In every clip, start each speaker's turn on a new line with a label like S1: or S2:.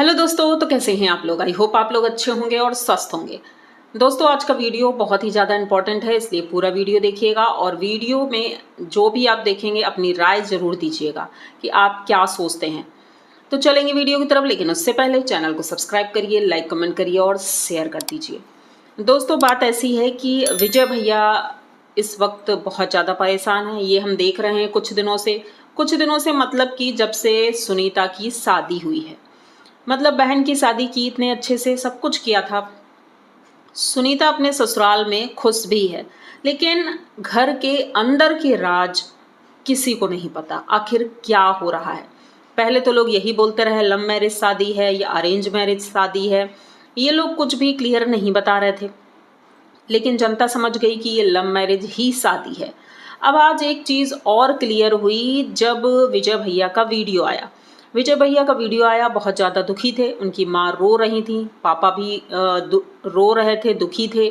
S1: Hello दोस्तों, तो कैसे हैं आप लोग। आई होप आप लोग अच्छे होंगे और स्वस्थ होंगे। दोस्तों, आज का वीडियो बहुत ही ज़्यादा इंपॉर्टेंट है, इसलिए पूरा वीडियो देखिएगा और वीडियो में जो भी आप देखेंगे अपनी राय ज़रूर दीजिएगा कि आप क्या सोचते हैं। तो चलेंगे वीडियो की तरफ, लेकिन उससे पहले चैनल को सब्सक्राइब करिए, लाइक कमेंट करिए और शेयर कर दीजिए। दोस्तों, बात ऐसी है कि विजय भैया इस वक्त बहुत ज़्यादा परेशान हैं। ये हम देख रहे हैं कुछ दिनों से मतलब कि जब से सुनीता की शादी हुई है। मतलब बहन की शादी की, इतने अच्छे से सब कुछ किया था। सुनीता अपने ससुराल में खुश भी है, लेकिन घर के अंदर के राज किसी को नहीं पता आखिर क्या हो रहा है। पहले तो लोग यही बोलते रहे लव मैरिज शादी है या अरेंज मैरिज शादी है, ये लोग कुछ भी क्लियर नहीं बता रहे थे, लेकिन जनता समझ गई कि ये लव मैरिज ही शादी है। अब आज एक चीज़ और क्लियर हुई जब विजय भैया का वीडियो आया। बहुत ज़्यादा दुखी थे, उनकी माँ रो रही थी, पापा भी रो रहे थे, दुखी थे,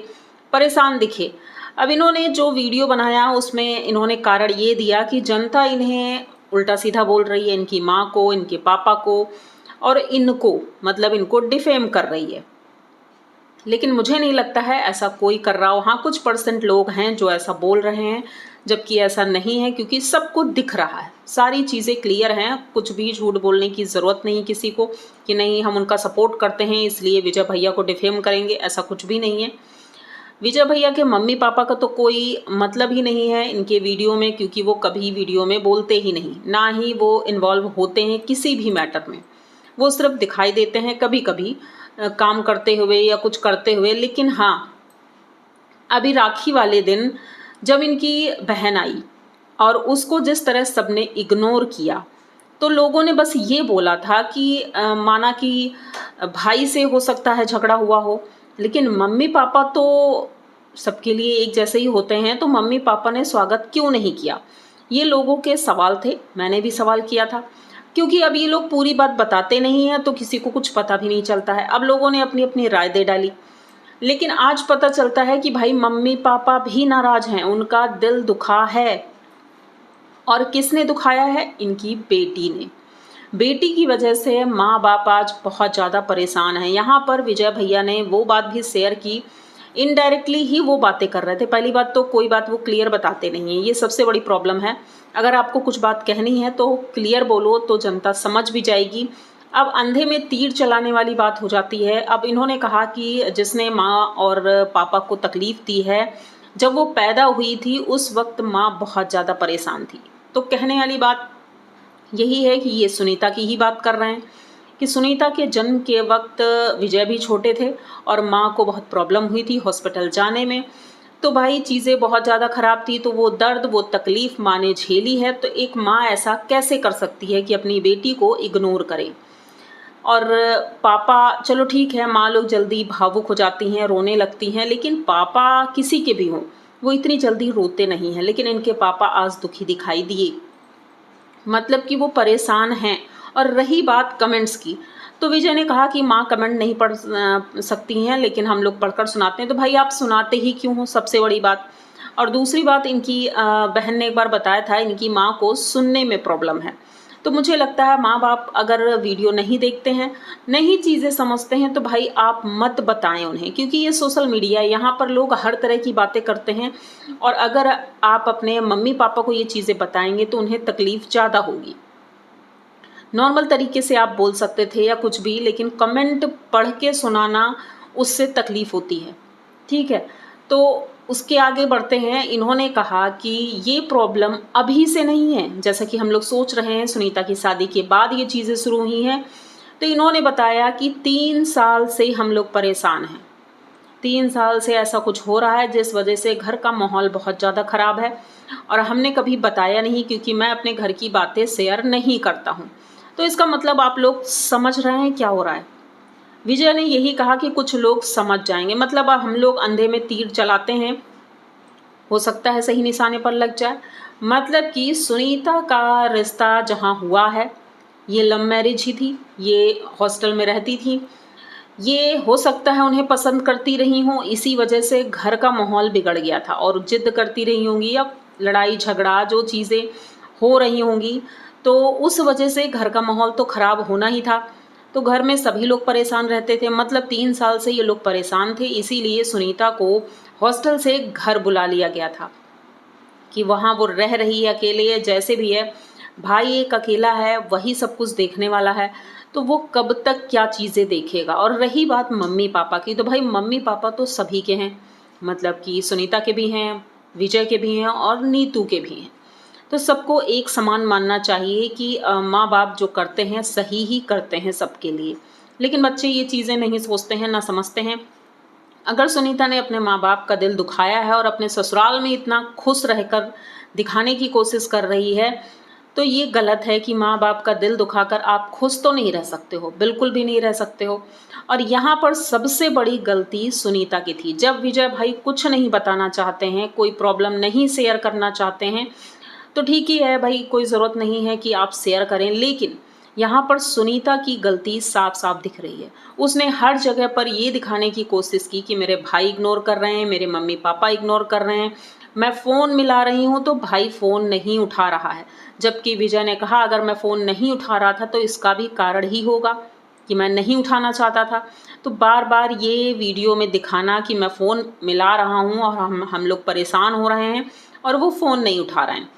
S1: परेशान दिखे। अब इन्होंने जो वीडियो बनाया उसमें इन्होंने कारण ये दिया कि जनता इन्हें उल्टा सीधा बोल रही है, इनकी माँ को, इनके पापा को और इनको, मतलब इनको डिफेम कर रही है। लेकिन मुझे नहीं लगता है ऐसा कोई कर रहा हो। हाँ, कुछ परसेंट लोग हैं जो ऐसा बोल रहे हैं, जबकि ऐसा नहीं है, क्योंकि सबको दिख रहा है, सारी चीज़ें क्लियर हैं। कुछ भी झूठ बोलने की ज़रूरत नहीं किसी को कि नहीं हम उनका सपोर्ट करते हैं इसलिए विजय भैया को डिफेम करेंगे, ऐसा कुछ भी नहीं है। विजय भैया के मम्मी पापा का तो कोई मतलब ही नहीं है इनके वीडियो में, क्योंकि वो कभी वीडियो में बोलते ही नहीं, ना ही वो इन्वॉल्व होते हैं किसी भी मैटर में। वो सिर्फ दिखाई देते हैं कभी कभी काम करते हुए या कुछ करते हुए। लेकिन हाँ, अभी राखी वाले दिन जब इनकी बहन आई और उसको जिस तरह सबने इग्नोर किया, तो लोगों ने बस ये बोला था कि माना कि भाई से हो सकता है झगड़ा हुआ हो, लेकिन मम्मी पापा तो सबके लिए एक जैसे ही होते हैं, तो मम्मी पापा ने स्वागत क्यों नहीं किया, ये लोगों के सवाल थे। मैंने भी सवाल किया था, क्योंकि अब ये लोग पूरी बात बताते नहीं हैं तो किसी को कुछ पता भी नहीं चलता है। अब लोगों ने अपनी अपनी राय दे डाली, लेकिन आज पता चलता है कि भाई मम्मी पापा भी नाराज हैं, उनका दिल दुखा है। और किसने दुखाया है? इनकी बेटी ने। बेटी की वजह से माँ बाप आज बहुत ज़्यादा परेशान हैं। यहाँ पर विजय भैया ने वो बात भी शेयर की, इनडायरेक्टली ही वो बातें कर रहे थे। पहली बात तो कोई बात वो क्लियर बताते नहीं हैं, ये सबसे बड़ी प्रॉब्लम है। अगर आपको कुछ बात कहनी है तो क्लियर बोलो, तो जनता समझ भी जाएगी। अब अंधे में तीर चलाने वाली बात हो जाती है। अब इन्होंने कहा कि जिसने माँ और पापा को तकलीफ़ दी है, जब वो पैदा हुई थी उस वक्त माँ बहुत ज़्यादा परेशान थी। तो कहने वाली बात यही है कि ये सुनीता की ही बात कर रहे हैं कि सुनीता के जन्म के वक्त विजय भी छोटे थे और माँ को बहुत प्रॉब्लम हुई थी हॉस्पिटल जाने में। तो भाई चीज़ें बहुत ज़्यादा ख़राब थी, तो वो दर्द, वो तकलीफ़ माँ ने झेली है। तो एक माँ ऐसा कैसे कर सकती है कि अपनी बेटी को इग्नोर करे। और पापा, चलो ठीक है, माँ लोग जल्दी भावुक हो जाती हैं, रोने लगती हैं, लेकिन पापा किसी के भी हों, वो इतनी जल्दी रोते नहीं हैं। लेकिन इनके पापा आज दुखी दिखाई दिए, मतलब कि वो परेशान हैं। और रही बात कमेंट्स की, तो विजय ने कहा कि माँ कमेंट नहीं पढ़ सकती हैं, लेकिन हम लोग पढ़कर सुनाते हैं। तो भाई आप सुनाते ही क्यों हो, सबसे बड़ी बात। और दूसरी बात, इनकी बहन ने एक बार बताया था इनकी माँ को सुनने में प्रॉब्लम है। तो मुझे लगता है माँ बाप अगर वीडियो नहीं देखते हैं, नहीं चीज़ें समझते हैं, तो भाई आप मत बताएं उन्हें, क्योंकि ये सोशल मीडिया है, यहाँ पर लोग हर तरह की बातें करते हैं। और अगर आप अपने मम्मी पापा को ये चीज़ें बताएंगे तो उन्हें तकलीफ़ ज़्यादा होगी। नॉर्मल तरीके से आप बोल सकते थे या कुछ भी, लेकिन कमेंट पढ़ के सुनाना, उससे तकलीफ़ होती है। ठीक है, तो उसके आगे बढ़ते हैं। इन्होंने कहा कि ये प्रॉब्लम अभी से नहीं है, जैसा कि हम लोग सोच रहे हैं सुनीता की शादी के बाद ये चीज़ें शुरू हुई हैं। तो इन्होंने बताया कि 3 साल से हम लोग परेशान हैं, 3 साल से ऐसा कुछ हो रहा है जिस वजह से घर का माहौल बहुत ज़्यादा ख़राब है। और हमने कभी बताया नहीं, क्योंकि मैं अपने घर की बातें शेयर नहीं करता हूँ। तो इसका मतलब आप लोग समझ रहे हैं क्या हो रहा है। विजय ने यही कहा कि कुछ लोग समझ जाएंगे, मतलब अब हम लोग अंधे में तीर चलाते हैं, हो सकता है सही निशाने पर लग जाए। मतलब कि सुनीता का रिश्ता जहाँ हुआ है, ये लव मैरिज ही थी, ये हॉस्टल में रहती थी, ये हो सकता है उन्हें पसंद करती रही हों, इसी वजह से घर का माहौल बिगड़ गया था और जिद करती रही होंगी या लड़ाई झगड़ा जो चीज़ें हो रही होंगी, तो उस वजह से घर का माहौल तो ख़राब होना ही था। तो घर में सभी लोग परेशान रहते थे, मतलब 3 साल से ये लोग परेशान थे। इसीलिए सुनीता को हॉस्टल से घर बुला लिया गया था कि वहाँ वो रह रही है अकेले है, जैसे भी है भाई एक अकेला है, वही सब कुछ देखने वाला है, तो वो कब तक क्या चीज़ें देखेगा। और रही बात मम्मी पापा की, तो भाई मम्मी पापा तो सभी के हैं, मतलब कि सुनीता के भी हैं, विजय के भी हैं और नीतू के भी हैं। तो सबको एक समान मानना चाहिए कि माँ बाप जो करते हैं सही ही करते हैं सबके लिए। लेकिन बच्चे ये चीज़ें नहीं सोचते हैं, ना समझते हैं। अगर सुनीता ने अपने माँ बाप का दिल दुखाया है और अपने ससुराल में इतना खुश रहकर दिखाने की कोशिश कर रही है, तो ये गलत है कि माँ बाप का दिल दुखाकर आप खुश तो नहीं रह सकते हो, बिल्कुल भी नहीं रह सकते हो। और यहाँ पर सबसे बड़ी गलती सुनीता की थी। जब विजय भाई कुछ नहीं बताना चाहते हैं, कोई प्रॉब्लम नहीं शेयर करना चाहते हैं, तो ठीक ही है भाई, कोई ज़रूरत नहीं है कि आप शेयर करें। लेकिन यहाँ पर सुनीता की गलती साफ साफ दिख रही है। उसने हर जगह पर ये दिखाने की कोशिश की कि मेरे भाई इग्नोर कर रहे हैं, मेरे मम्मी पापा इग्नोर कर रहे हैं, मैं फ़ोन मिला रही हूँ तो भाई फ़ोन नहीं उठा रहा है। जबकि विजय ने कहा अगर मैं फ़ोन नहीं उठा रहा था तो इसका भी कारण ही होगा कि मैं नहीं उठाना चाहता था। तो बार बार ये वीडियो में दिखाना कि मैं फ़ोन मिला रहा हूँ और हम लोग परेशान हो रहे हैं और वो फ़ोन नहीं उठा रहे हैं,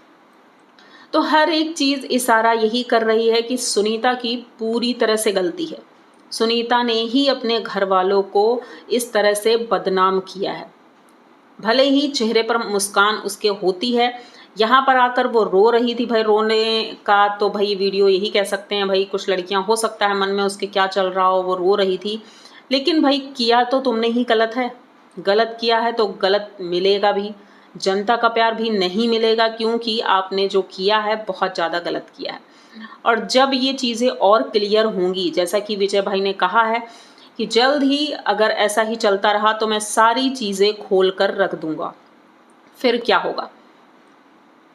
S1: तो हर एक चीज़ इशारा यही कर रही है कि सुनीता की पूरी तरह से गलती है। सुनीता ने ही अपने घर वालों को इस तरह से बदनाम किया है। भले ही चेहरे पर मुस्कान उसके होती है, यहाँ पर आकर वो रो रही थी। भाई रोने का तो भाई वीडियो यही कह सकते हैं, भाई कुछ लड़कियां हो सकता है मन में उसके क्या चल रहा हो, वो रो रही थी। लेकिन भाई किया तो तुमने ही गलत है, गलत किया है तो गलत मिलेगा भी, जनता का प्यार भी नहीं मिलेगा, क्योंकि आपने जो किया है बहुत ज़्यादा गलत किया है। और जब ये चीज़ें और क्लियर होंगी, जैसा कि विजय भाई ने कहा है कि जल्द ही अगर ऐसा ही चलता रहा तो मैं सारी चीज़ें खोल कर रख दूंगा, फिर क्या होगा,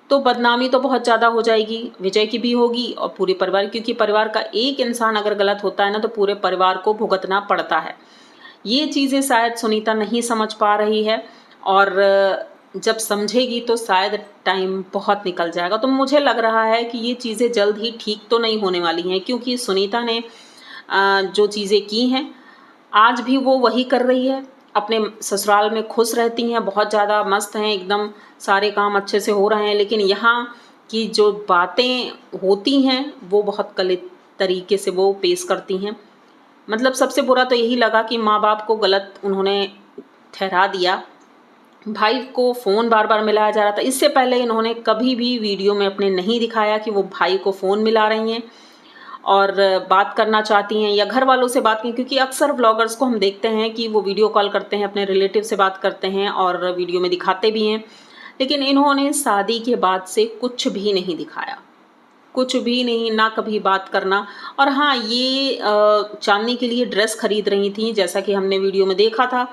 S1: तो बदनामी तो बहुत ज़्यादा हो जाएगी, विजय की भी होगी और पूरे परिवार, क्योंकि परिवार का एक इंसान अगर गलत होता है ना तो पूरे परिवार को भुगतना पड़ता है। ये चीज़ें शायद सुनीता नहीं समझ पा रही है, और जब समझेगी तो शायद टाइम बहुत निकल जाएगा। तो मुझे लग रहा है कि ये चीज़ें जल्द ही ठीक तो नहीं होने वाली हैं, क्योंकि सुनीता ने जो चीज़ें की हैं आज भी वो वही कर रही है। अपने ससुराल में खुश रहती हैं, बहुत ज़्यादा मस्त हैं, एकदम सारे काम अच्छे से हो रहे हैं। लेकिन यहाँ की जो बातें होती हैं वो बहुत गलत तरीके से वो पेश करती हैं। मतलब सबसे बुरा तो यही लगा कि माँ बाप को गलत उन्होंने ठहरा दिया। भाई को फ़ोन बार बार मिलाया जा रहा था, इससे पहले इन्होंने कभी भी वीडियो में अपने नहीं दिखाया कि वो भाई को फ़ोन मिला रही हैं और बात करना चाहती हैं या घर वालों से बात की, क्योंकि अक्सर व्लॉगर्स को हम देखते हैं कि वो वीडियो कॉल करते हैं, अपने रिलेटिव से बात करते हैं और वीडियो में दिखाते भी हैं। लेकिन इन्होंने शादी के बाद से कुछ भी नहीं दिखाया, कुछ भी नहीं, ना कभी बात करना। और हाँ, ये चांदनी के लिए ड्रेस खरीद रही थी जैसा कि हमने वीडियो में देखा था,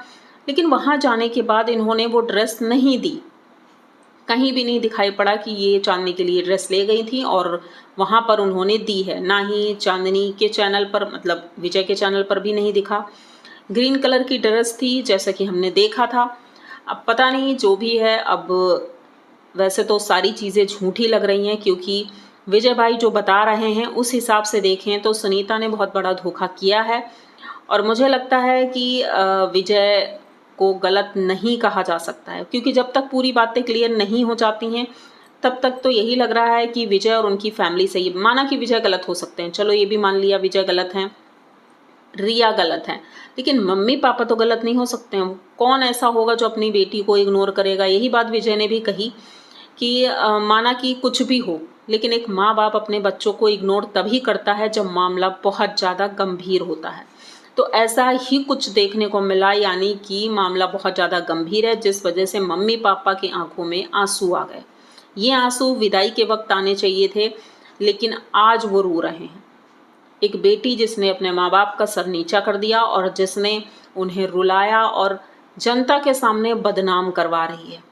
S1: लेकिन वहाँ जाने के बाद इन्होंने वो ड्रेस नहीं दी, कहीं भी नहीं दिखाई पड़ा कि ये चांदनी के लिए ड्रेस ले गई थी और वहाँ पर उन्होंने दी है। ना ही चांदनी के चैनल पर, मतलब विजय के चैनल पर भी नहीं दिखा। ग्रीन कलर की ड्रेस थी जैसा कि हमने देखा था। अब पता नहीं जो भी है, अब वैसे तो सारी चीज़ें झूठी लग रही हैं, क्योंकि विजय भाई जो बता रहे हैं उस हिसाब से देखें तो सुनीता ने बहुत बड़ा धोखा किया है। और मुझे लगता है कि विजय को गलत नहीं कहा जा सकता है, क्योंकि जब तक पूरी बातें क्लियर नहीं हो जाती हैं तब तक तो यही लग रहा है कि विजय और उनकी फैमिली सही। माना कि विजय गलत हो सकते हैं, चलो ये भी मान लिया विजय गलत हैं, रिया गलत है, लेकिन मम्मी पापा तो गलत नहीं हो सकते हैं। कौन ऐसा होगा जो अपनी बेटी को इग्नोर करेगा। यही बात विजय ने भी कही कि माना कि कुछ भी हो, लेकिन एक माँ बाप अपने बच्चों को इग्नोर तभी करता है जब मामला बहुत ज़्यादा गंभीर होता है। तो ऐसा ही कुछ देखने को मिला, यानी कि मामला बहुत ज़्यादा गंभीर है, जिस वजह से मम्मी पापा की आंखों में आंसू आ गए। ये आंसू विदाई के वक्त आने चाहिए थे, लेकिन आज वो रो रहे हैं। एक बेटी जिसने अपने माँ बाप का सर नीचा कर दिया और जिसने उन्हें रुलाया और जनता के सामने बदनाम करवा रही है,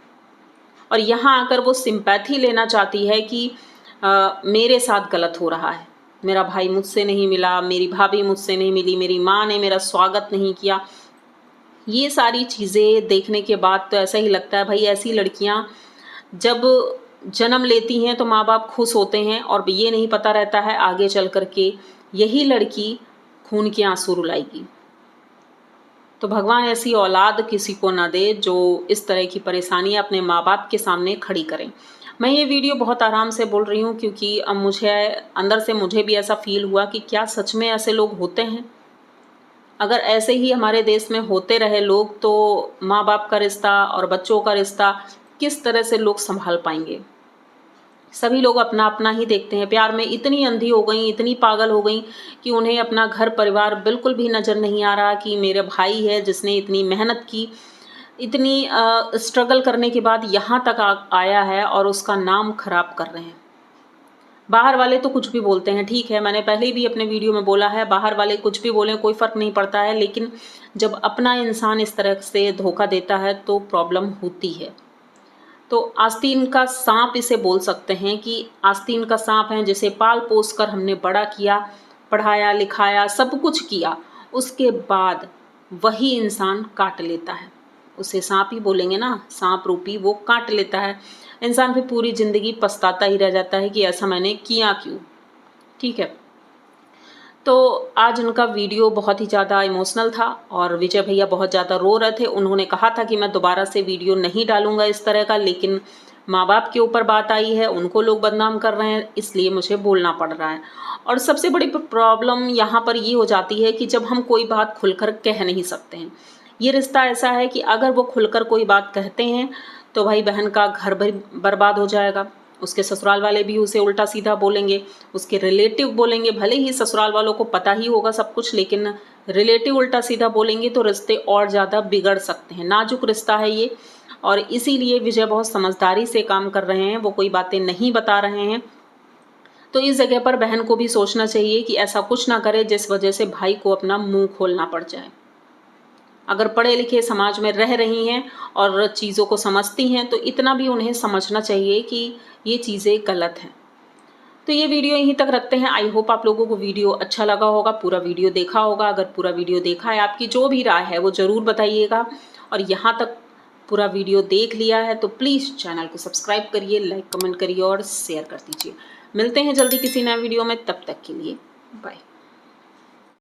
S1: और यहाँ आकर वो सिंपैथी लेना चाहती है कि मेरे साथ गलत हो रहा है, मेरा भाई मुझसे नहीं मिला, मेरी भाभी मुझसे नहीं मिली, मेरी माँ ने मेरा स्वागत नहीं किया। ये सारी चीज़ें देखने के बाद तो ऐसा ही लगता है, भाई ऐसी लड़कियाँ जब जन्म लेती हैं तो माँ बाप खुश होते हैं, और ये नहीं पता रहता है आगे चल कर के यही लड़की खून के आंसू रुलाएगी। तो भगवान ऐसी औलाद किसी को ना दे जो इस तरह की परेशानियां अपने माँ बाप के सामने खड़ी करें। मैं ये वीडियो बहुत आराम से बोल रही हूँ क्योंकि अब मुझे अंदर से मुझे भी ऐसा फील हुआ कि क्या सच में ऐसे लोग होते हैं। अगर ऐसे ही हमारे देश में होते रहे लोग तो माँ बाप का रिश्ता और बच्चों का रिश्ता किस तरह से लोग संभाल पाएंगे। सभी लोग अपना अपना ही देखते हैं, प्यार में इतनी अंधी हो गई, इतनी पागल हो गई कि उन्हें अपना घर परिवार बिल्कुल भी नज़र नहीं आ रहा कि मेरा भाई है जिसने इतनी मेहनत की, इतनी स्ट्रगल करने के बाद यहाँ तक आया है और उसका नाम खराब कर रहे हैं। बाहर वाले तो कुछ भी बोलते हैं, ठीक है, मैंने पहले भी अपने वीडियो में बोला है, बाहर वाले कुछ भी बोलें कोई फ़र्क नहीं पड़ता है, लेकिन जब अपना इंसान इस तरह से धोखा देता है तो प्रॉब्लम होती है। तो आस्तीन का सांप इसे बोल सकते हैं कि आस्तीन का सांप है जिसे पाल पोस कर हमने बड़ा किया, पढ़ाया लिखाया, सब कुछ किया, उसके बाद वही इंसान काट लेता है। उसे सांप ही बोलेंगे ना, सांप रूपी, वो काट लेता है। इंसान फिर पूरी ज़िंदगी पछताता ही रह जाता है कि ऐसा मैंने किया क्यों। ठीक है, तो आज उनका वीडियो बहुत ही ज़्यादा इमोशनल था और विजय भैया बहुत ज़्यादा रो रहे थे। उन्होंने कहा था कि मैं दोबारा से वीडियो नहीं डालूंगा इस तरह का, लेकिन माँ बाप के ऊपर बात आई है, उनको लोग बदनाम कर रहे हैं, इसलिए मुझे बोलना पड़ रहा है। और सबसे बड़ी प्रॉब्लम यहाँ पर ये हो जाती है कि जब हम कोई बात खुलकर कह नहीं सकते हैं। ये रिश्ता ऐसा है कि अगर वो खुलकर कोई बात कहते हैं तो भाई बहन का घर बर्बाद हो जाएगा, उसके ससुराल वाले भी उसे उल्टा सीधा बोलेंगे, उसके रिलेटिव बोलेंगे, भले ही ससुराल वालों को पता ही होगा सब कुछ, लेकिन रिलेटिव उल्टा सीधा बोलेंगे तो रिश्ते और ज़्यादा बिगड़ सकते हैं। नाजुक रिश्ता है ये, और इसीलिए विजय बहुत समझदारी से काम कर रहे हैं, वो कोई बातें नहीं बता रहे हैं। तो इस जगह पर बहन को भी सोचना चाहिए कि ऐसा कुछ ना करे जिस वजह से भाई को अपना मुंह खोलना पड़ जाए। अगर पढ़े लिखे समाज में रह रही हैं और चीज़ों को समझती हैं तो इतना भी उन्हें समझना चाहिए कि ये चीज़ें गलत हैं। तो ये वीडियो यहीं तक रखते हैं। आई होप आप लोगों को वीडियो अच्छा लगा होगा, पूरा वीडियो देखा होगा। अगर पूरा वीडियो देखा है, आपकी जो भी राय है वो ज़रूर बताइएगा। और यहाँ तक पूरा वीडियो देख लिया है तो प्लीज़ चैनल को सब्सक्राइब करिए, लाइक कमेंट करिए और शेयर कर दीजिए। मिलते हैं जल्दी किसी नए वीडियो में, तब तक के लिए बाय।